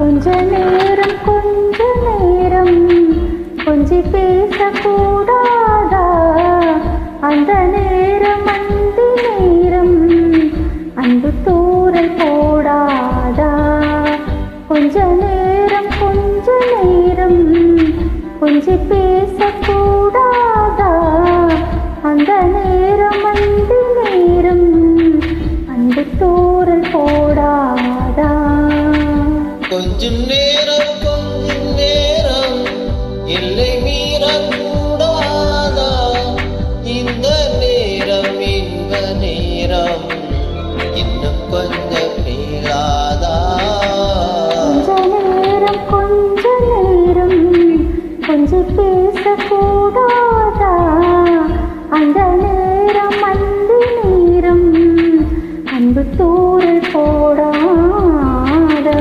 கொஞ்ச நேரம் கொஞ்சி பேசக்கூடாதா? அந்த நேரம் அந்தி நேரம் அன்பு தூரல் போடாதா? கொஞ்ச நேரம் கொஞ்சி பேசக்கூடாதா? அந்த நேரம் அந்தி நேரம் அன்பு தூரல் போடாதா? கொஞ்சம் நேரம் எல்லை மீறக்கூடாதா? இந்த நேரம் இன்ப நேரம் இன்னும் கொஞ்சம் நீளாதா? கொஞ்ச நேரம் கொஞ்சி பேசக்கூடாதா? அந்த நேரம் அந்தி நேரம் அன்பு தூரல் போடாதா?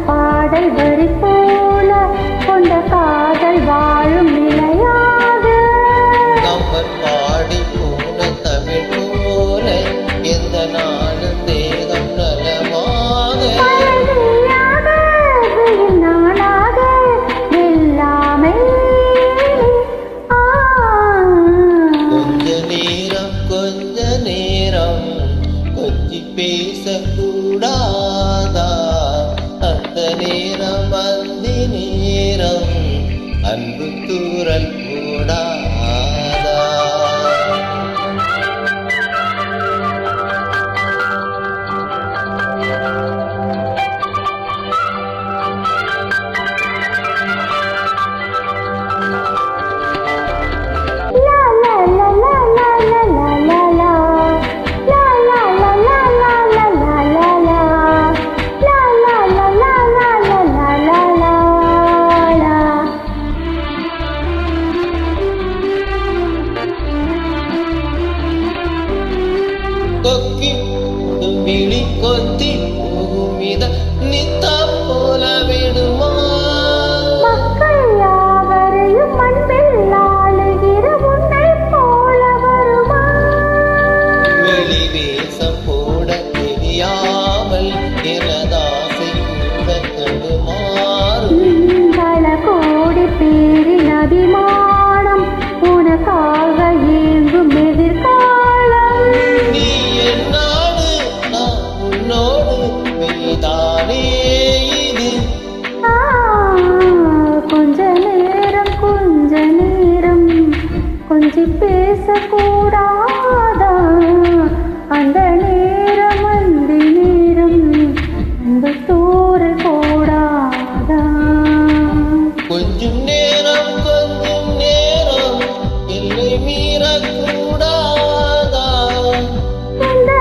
பாடல் வரி போல கொண்ட காதல் வாழும் நிலையாக நம்ம பாடி போன தமிழ் போல எந்த நாளும் தேகம் நலமாக நானாக எல்லாமே கொஞ்ச நேரம் கொஞ்சி பேசக்கூடாதா? அந்த நேரம் அந்தி நேரம் அன்பு தூரல் கூடாதா? கொக்கி விழி கொத்தி பூமித நித்த போல விடுமா? மக்கள் யாவரையும் அன்பில் ஆளுகிற உன்னை போல வருமா? வெளி வேஷம் போட தெரியாமல் எனதாசை கூட தடுமாறும். பல கோடி பேரின் அபிமானம் உனக்காக ஏங்கும் எதிர்காலம். நீ என்னோடு நான் உன்னோடு மெய்தானே இது. கொஞ்ச நேரம் கொஞ்சி பேசக்கூடாதா? அந்த நேரம் அந்தி நேரம் அன்பு தூரல் போடாதா? கொஞ்சம் நேரம் எல்லை மீறக்கூடாதா? இந்த